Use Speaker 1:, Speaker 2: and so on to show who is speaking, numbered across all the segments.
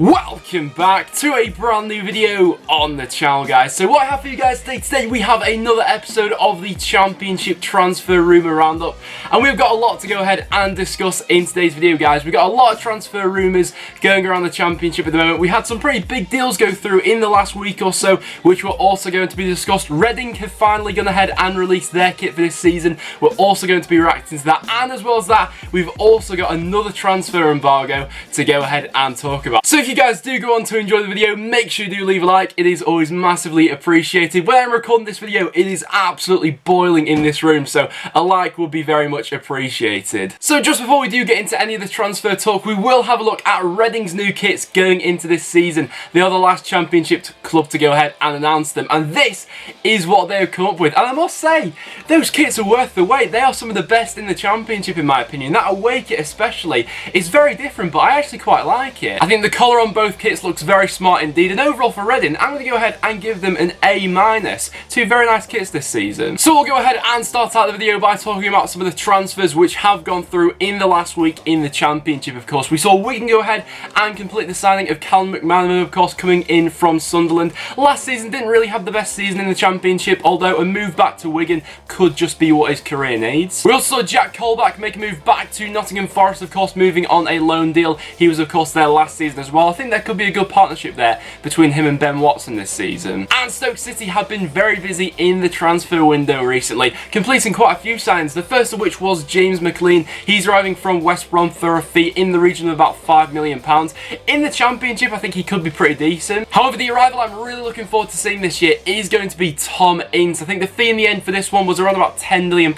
Speaker 1: Welcome back to a brand new video on the channel, guys. So what I have for you guys today, we have another episode of the Championship Transfer Rumour Roundup, and we've got a lot to go ahead and discuss in today's video, guys. We've got a lot of transfer rumours going around the Championship at the moment. We had some pretty big deals go through in the last week or so, which were also going to be discussed. Reading have finally gone ahead and released their kit for this season. We're also going to be reacting to that, and as well as that, we've also got another transfer embargo to go ahead and talk about. So if you guys do go on to enjoy the video, make sure you do leave a like. It is always massively appreciated. When I'm recording this video, it is absolutely boiling in this room, so a like would be very much appreciated. So just before we do get into any of the transfer talk, we will have a look at Reading's new kits going into this season. They are the last Championship club to go ahead and announce them, and this is what they've come up with. And I must say, those kits are worth the wait. They are some of the best in the Championship, in my opinion. That away kit especially is very different, but I actually quite like it. I think the colour on both kits looks very smart indeed, and overall for Reading, I'm going to go ahead and give them an A-. Two very nice kits this season. So we'll go ahead and start out the video by talking about some of the transfers which have gone through in the last week in the Championship, of course. We saw Wigan go ahead and complete the signing of Callum McManaman, of course, coming in from Sunderland. Last season didn't really have the best season in the Championship, although a move back to Wigan could just be what his career needs. We also saw Jack Colback make a move back to Nottingham Forest, of course, moving on a loan deal. He was, of course, there last season as well. I think there could be a good partnership there between him and Ben Watson this season. And Stoke City have been very busy in the transfer window recently, completing quite a few signings, the first of which was James McLean. He's arriving from West Brom for a fee in the region of about £5 million. In the Championship, I think he could be pretty decent. However, the arrival I'm really looking forward to seeing this year is going to be Tom Ince. I think the fee in the end for this one was around about £10 million,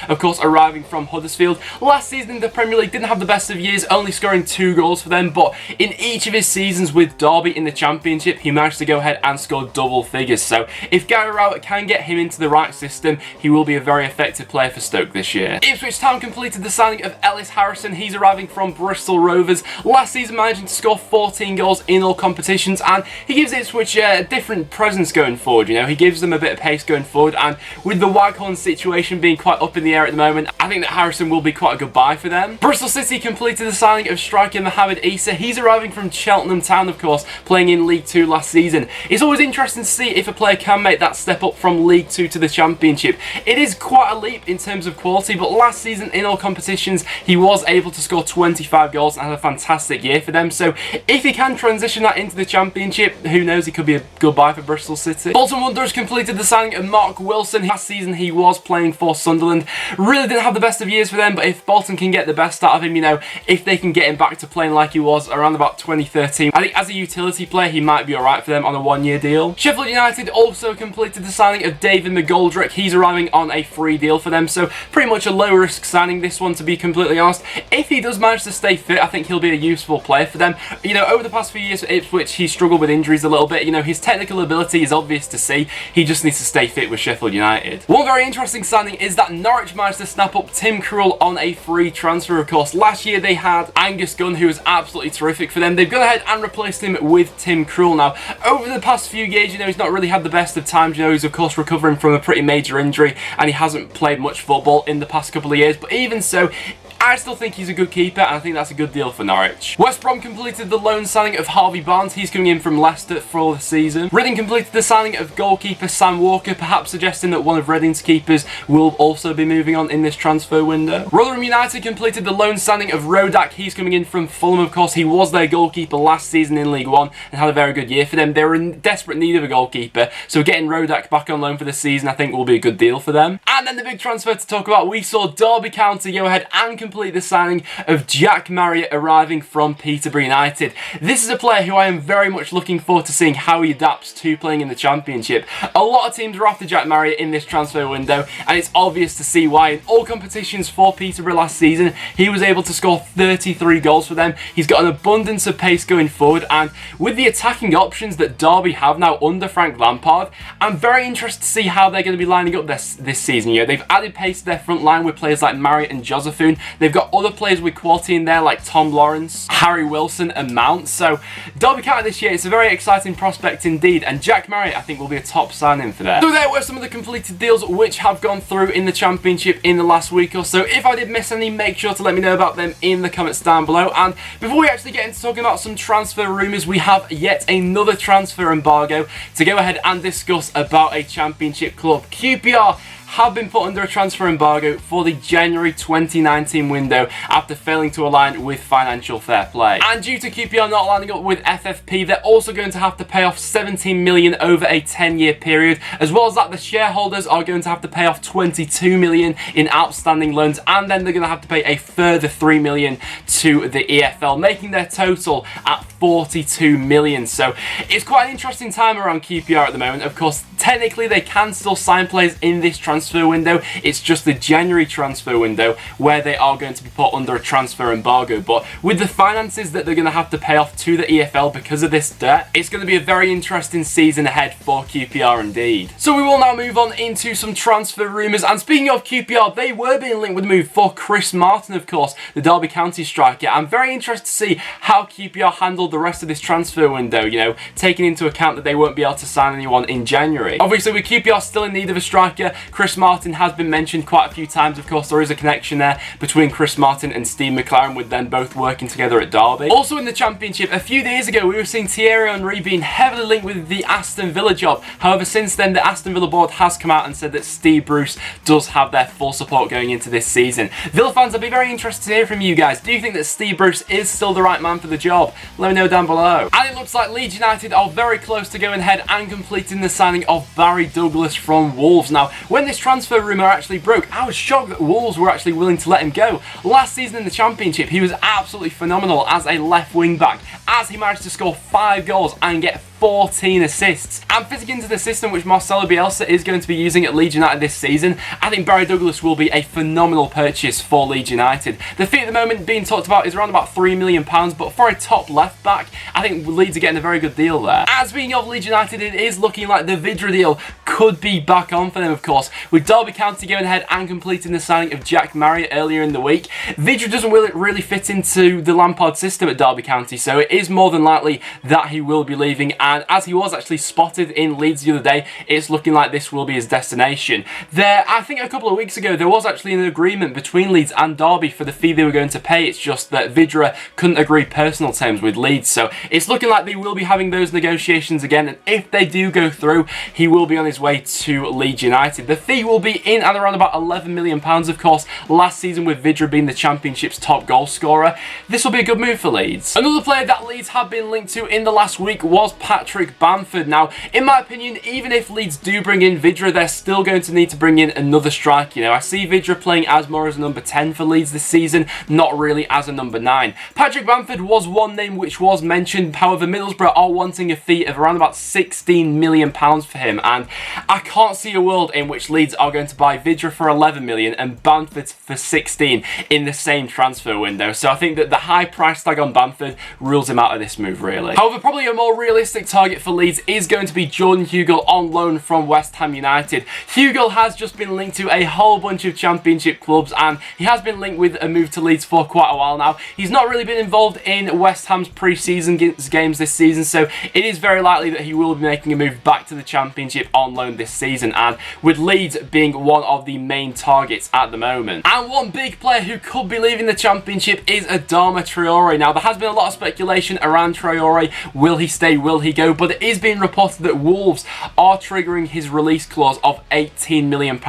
Speaker 1: of course, arriving from Huddersfield. Last season in the Premier League didn't have the best of years, only scoring 2 goals for them, but in each of his seasons with Derby in the Championship, he managed to go ahead and score double figures. So if Gary Rowett can get him into the right system, he will be a very effective player for Stoke this year. Ipswich Town completed the signing of Ellis Harrison. He's arriving from Bristol Rovers. Last season managing to score 14 goals in all competitions, and he gives Ipswich a different presence going forward. You know, he gives them a bit of pace going forward, and with the Waghorn situation being quite up in the air at the moment, I think that Harrison will be quite a good buy for them. Bristol City completed the signing of striker Mohamed Issa. He's arriving from Cheltenham Town, of course, playing in League 2 last season. It's always interesting to see if a player can make that step up from League 2 to the Championship. It is quite a leap in terms of quality, but last season in all competitions, he was able to score 25 goals and had a fantastic year for them. So if he can transition that into the Championship, who knows, he could be a good buy for Bristol City. Bolton Wanderers completed the signing of Mark Wilson. Last season he was playing for Sunderland. Really didn't have the best of years for them, but if Bolton can get the best out of him, you know, if they can get him back to playing like he was around about 2013, I think as a utility player he might be alright for them on a 1-year deal. Sheffield United also completed the signing of David McGoldrick. He's arriving on a free deal for them, so pretty much a low risk signing this one, to be completely honest. If he does manage to stay fit, I think he'll be a useful player for them. You know, over the past few years at Ipswich, he struggled with injuries a little bit. You know, his technical ability is obvious to see. He just needs to stay fit with Sheffield United. One very interesting signing is that Norwich managed to snap up Tim Krul on a free transfer, of course. Last year they had Angus Gunn, who was absolutely terrific for them. They've gone ahead and replaced him with Tim Krul now. Over the past few years, you know, he's not really had the best of times. You know, he's of course recovering from a pretty major injury, and he hasn't played much football in the past couple of years, but even so, I still think he's a good keeper, and I think that's a good deal for Norwich. West Brom completed the loan signing of Harvey Barnes. He's coming in from Leicester for the season. Reading completed the signing of goalkeeper Sam Walker, perhaps suggesting that one of Reading's keepers will also be moving on in this transfer window. Rotherham United completed the loan signing of Rodak. He's coming in from Fulham, of course. He was their goalkeeper last season in League 1 and had a very good year for them. They were in desperate need of a goalkeeper, so getting Rodak back on loan for the season I think will be a good deal for them. And then the big transfer to talk about, we saw Derby County go ahead and complete the signing of Jack Marriott arriving from Peterborough United. This is a player who I am very much looking forward to seeing how he adapts to playing in the Championship. A lot of teams are after Jack Marriott in this transfer window, and it's obvious to see why. In all competitions for Peterborough last season, he was able to score 33 goals for them. He's got an abundance of pace going forward, and with the attacking options that Derby have now under Frank Lampard, I'm very interested to see how they're going to be lining up this season. You know, they've added pace to their front line with players like Marriott and Josephine. They've got other players with quality in there like Tom Lawrence, Harry Wilson and Mount. So Derby County this year, it's a very exciting prospect indeed, and Jack Marriott I think will be a top signing for there. So there were some of the completed deals which have gone through in the Championship in the last week or so. If I did miss any, make sure to let me know about them in the comments down below. And before we actually get into talking about some transfer rumours, we have yet another transfer embargo to go ahead and discuss about a Championship club. QPR have been put under a transfer embargo for the January 2019 window after failing to align with financial fair play. And due to QPR not lining up with FFP, they're also going to have to pay off 17 million over a 10-year period. As well as that, the shareholders are going to have to pay off 22 million in outstanding loans, and then they're going to have to pay a further 3 million to the EFL, making their total at 42 million. So it's quite an interesting time around QPR at the moment. Of course, technically they can still sign players in this transfer window. It's just the January transfer window where they are going to be put under a transfer embargo. But with the finances that they're going to have to pay off to the EFL because of this debt, it's going to be a very interesting season ahead for QPR indeed. So we will now move on into some transfer rumours. And speaking of QPR, they were being linked with a move for Chris Martin, of course, the Derby County striker. I'm very interested to see how QPR handled the rest of this transfer window, you know, taking into account that they won't be able to sign anyone in January. Obviously, with QPR still in need of a striker, Chris Martin has been mentioned quite a few times. Of course, there is a connection there between Chris Martin and Steve McLaren, with them both working together at Derby. Also in the Championship, a few days ago, we were seeing Thierry Henry being heavily linked with the Aston Villa job. However, since then, the Aston Villa board has come out and said that Steve Bruce does have their full support going into this season. Villa fans, I'd be very interested to hear from you guys. Do you think that Steve Bruce is still the right man for the job? Let me know down below. And it looks like Leeds United are very close to going ahead and completing the signing of Barry Douglas from Wolves. Now, when this transfer rumour actually broke, I was shocked that Wolves were actually willing to let him go. Last season in the Championship, he was absolutely phenomenal as a left wing back, as he managed to score 5 goals and get 14 assists. And fitting into the system which Marcelo Bielsa is going to be using at Leeds United this season, I think Barry Douglas will be a phenomenal purchase for Leeds United. The fee at the moment being talked about is around about £3 million, but for a top left back, I think Leeds are getting a very good deal there. As speaking of Leeds United, it is looking like the Vydra deal could be back on for them, of course, with Derby County going ahead and completing the signing of Jack Marriott earlier in the week. Vydra doesn't really fit into the Lampard system at Derby County, so it is more than likely that he will be leaving. And as he was actually spotted in Leeds the other day, it's looking like this will be his destination. I think a couple of weeks ago, there was actually an agreement between Leeds and Derby for the fee they were going to pay. It's just that Vydra couldn't agree personal terms with Leeds. So it's looking like they will be having those negotiations again. And if they do go through, he will be on his way to Leeds United. The fee will be in and around about £11 million, of course, last season with Vydra being the Championship's top goal scorer. This will be a good move for Leeds. Another player that Leeds have been linked to in the last week was Patrick Bamford. Now, in my opinion, even if Leeds do bring in Vydra, they're still going to need to bring in another striker. You know, I see Vydra playing as more as a number 10 for Leeds this season, not really as a number 9. Patrick Bamford was one name which was mentioned. However, Middlesbrough are wanting a fee of around about £16 million for him, and I can't see a world in which Leeds are going to buy Vydra for 11 million and Bamford for 16 in the same transfer window. So I think that the high price tag on Bamford rules him out of this move, really. However, probably a more realistic target for Leeds is going to be Jordan Hugill on loan from West Ham United. Hugill has just been linked to a whole bunch of Championship clubs, and he has been linked with a move to Leeds for quite a while now. He's not really been involved in West Ham's pre-season games this season, so it is very likely that he will be making a move back to the Championship on loan this season, and with Leeds being one of the main targets at the moment. And one big player who could be leaving the Championship is Adama Traore. Now, there has been a lot of speculation around Traore. Will he stay? Will he go? But it is being reported that Wolves are triggering his release clause of £18 million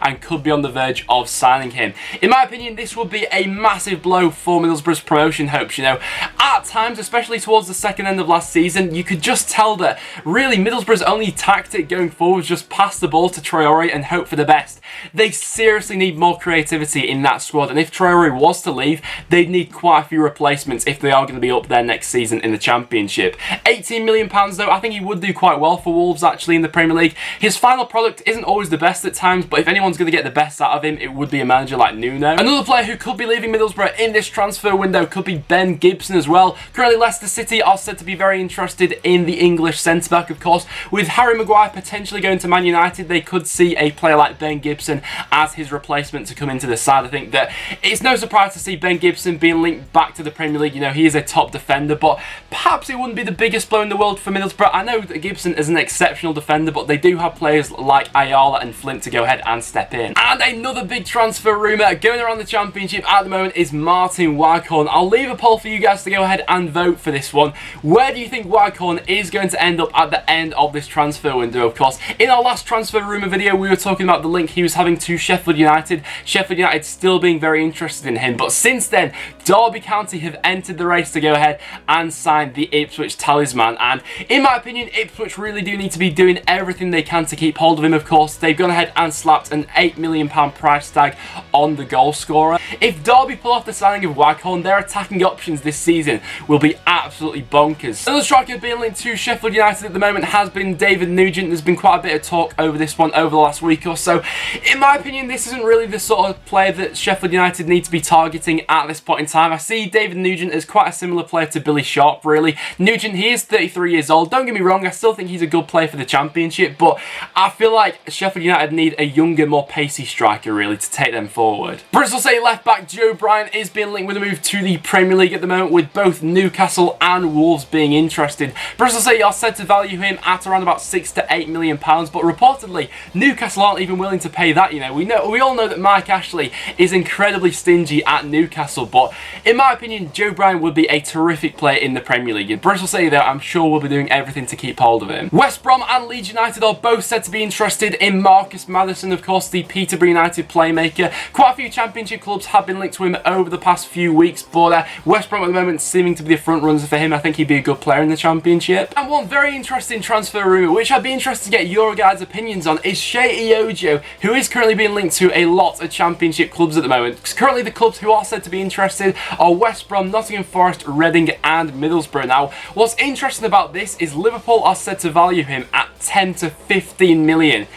Speaker 1: and could be on the verge of signing him. In my opinion, this would be a massive blow for Middlesbrough's promotion hopes. You know, at times, especially towards the second end of last season, you could just tell that really Middlesbrough's only tactic going forward was just pass the ball to Traore and hope for the best. They seriously need more creativity in that squad, and if Traore was to leave, they'd need quite a few replacements if they are going to be up there next season in the Championship. £18 million though, I think he would do quite well for Wolves actually in the Premier League. His final product isn't always the best at times, but if anyone's going to get the best out of him, it would be a manager like Nuno. Another player who could be leaving Middlesbrough in this transfer window could be Ben Gibson as well. Currently, Leicester City are said to be very interested in the English centre-back, of course, with Harry Maguire potentially potentially going to Man United, they could see a player like Ben Gibson as his replacement to come into the side. I think that it's no surprise to see Ben Gibson being linked back to the Premier League. You know, he is a top defender, but perhaps it wouldn't be the biggest blow in the world for Middlesbrough. I know that Gibson is an exceptional defender, but they do have players like Ayala and Flint to go ahead and step in. And another big transfer rumour going around the Championship at the moment is Martin Waghorn. I'll leave a poll for you guys to go ahead and vote for this one. Where do you think Waghorn is going to end up at the end of this transfer window? Of course, in our last transfer rumour video, we were talking about the link he was having to Sheffield United. Sheffield United still being very interested in him, but since then, Derby County have entered the race to go ahead and sign the Ipswich talisman. And in my opinion, Ipswich really do need to be doing everything they can to keep hold of him. Of course, they've gone ahead and slapped an £8 million price tag on the goal scorer. If Derby pull off the signing of Waghorn, their attacking options this season will be absolutely bonkers. Another striker being linked to Sheffield United at the moment has been David Nugent. There's been quite a bit of talk over this one over the last week or so. In my opinion, this isn't really the sort of player that Sheffield United need to be targeting at this point in time. I see David Nugent as quite a similar player to Billy Sharp, really. Nugent, he is 33 years old. Don't get me wrong, I still think he's a good player for the Championship, but I feel like Sheffield United need a younger, more pacey striker, really, to take them forward. Bristol City left-back Joe Bryan is being linked with a move to the Premier League at the moment, with both Newcastle and Wolves being interested. Bristol City are said to value him at around about £6 to £8 million, but reportedly, Newcastle aren't even willing to pay that. You know, we all know that Mike Ashley is incredibly stingy at Newcastle, but in my opinion, Joe Bryan would be a terrific player in the Premier League. In Bristol City, though, I'm sure will be doing everything to keep hold of him. West Brom and Leeds United are both said to be interested in Marcus Maddison, of course, the Peterborough United playmaker. Quite a few Championship clubs have been linked to him over the past few weeks, but West Brom at the moment seeming to be the front runners for him. I think he'd be a good player in the Championship. And one very interesting transfer rumour, which I'd be interested to get your guys' opinions on, is Shea Iojo, who is currently being linked to a lot of Championship clubs at the moment. Currently, the clubs who are said to be interested are West Brom, Nottingham Forest, Reading and Middlesbrough. Now, what's interesting about this is Liverpool are said to value him at 10 to 15 million.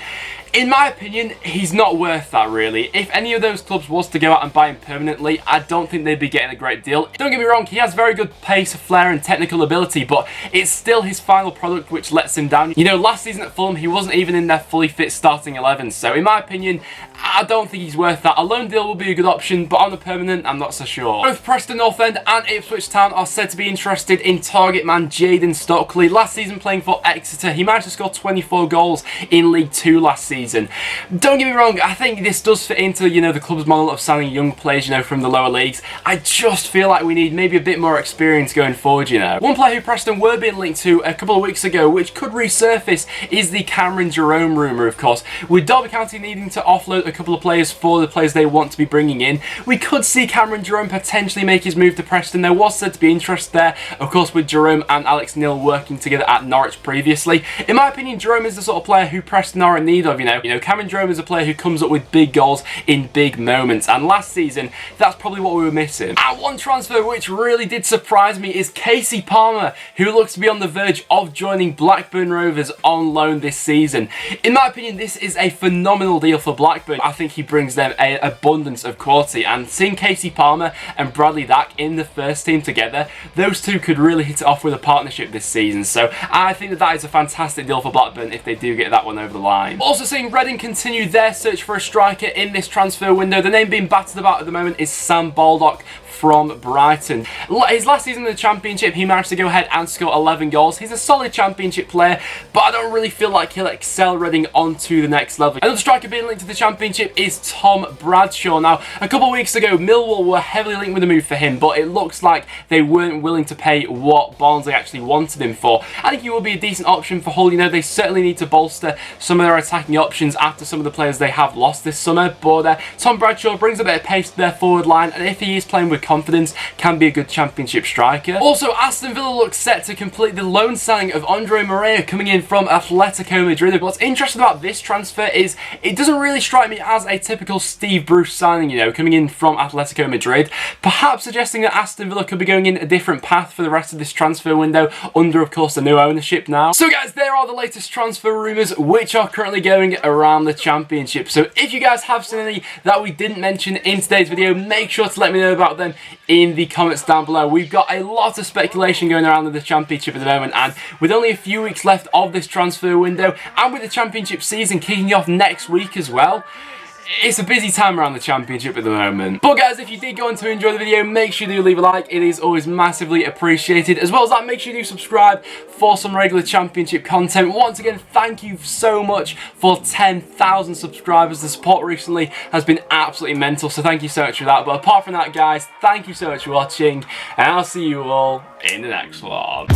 Speaker 1: In my opinion, he's not worth that, really. If any of those clubs was to go out and buy him permanently, I don't think they'd be getting a great deal. Don't get me wrong, he has very good pace, flair and technical ability, but it's still his final product which lets him down. You know, last season at Fulham, he wasn't even in their fully fit starting 11, so in my opinion, I don't think he's worth that. A loan deal will be a good option, but on the permanent, I'm not so sure. Both Preston North End and Ipswich Town are said to be interested in target man Jayden Stockley. Last season playing for Exeter, he managed to score 24 goals in League 2 last season. Don't get me wrong, I think this does fit into, you know, the club's model of signing young players, you know, from the lower leagues. I just feel like we need maybe a bit more experience going forward, you know. One player who Preston were being linked to a couple of weeks ago, which could resurface, is the Cameron Jerome rumour, of course. With Derby County needing to offload a couple of players for the players they want to be bringing in, we could see Cameron Jerome potentially make his move to Preston. There was said to be interest there, of course, with Jerome and Alex Neil working together at Norwich previously. In my opinion, Jerome is the sort of player who Preston are in need of, you know. Cameron Jerome is a player who comes up with big goals in big moments, and last season, that's probably what we were missing. And one transfer which really did surprise me is Casey Palmer, who looks to be on the verge of joining Blackburn Rovers on loan this season. In my opinion, this is a phenomenal deal for Blackburn. I think he brings them an abundance of quality, and seeing Casey Palmer and Bradley Dack in the first team together, those two could really hit it off with a partnership this season. So I think that that is a fantastic deal for Blackburn if they do get that one over the line. Also seeing Reading continue their search for a striker in this transfer window. The name being battered about at the moment is Sam Baldock from Brighton. His last season in the Championship, he managed to go ahead and score 11 goals. He's a solid Championship player, but I don't really feel like he'll excel Reading onto the next level. Another striker being linked to the Championship is Tom Bradshaw. Now, a couple of weeks ago, Millwall were heavily linked with a move for him, but it looks like they weren't willing to pay what Barnsley actually wanted him for. I think he will be a decent option for Hull. You know, they certainly need to bolster some of their attacking options after some of the players they have lost this summer, but Tom Bradshaw brings a bit of pace to their forward line, and if he is playing with confidence, can be a good Championship striker. Also, Aston Villa looks set to complete the loan signing of Andre Moreira coming in from Atletico Madrid. What's interesting about this transfer is it doesn't really strike me as a typical Steve Bruce signing, you know, coming in from Atletico Madrid, perhaps suggesting that Aston Villa could be going in a different path for the rest of this transfer window under, of course, the new ownership now. So guys, there are the latest transfer rumours which are currently going around the Championship. So if you guys have seen any that we didn't mention in today's video, make sure to let me know about them them in the comments down below. We've got a lot of speculation going around in the Championship at the moment, and with only a few weeks left of this transfer window, and with the Championship season kicking off next week as well, it's a busy time around the Championship at the moment. But guys, if you did go on to enjoy the video, make sure you do leave a like. It is always massively appreciated. As well as that, make sure you do subscribe for some regular Championship content. Once again, thank you so much for 10,000 subscribers. The support recently has been absolutely mental, so thank you so much for that. But apart from that, guys, thank you so much for watching, and I'll see you all in the next one.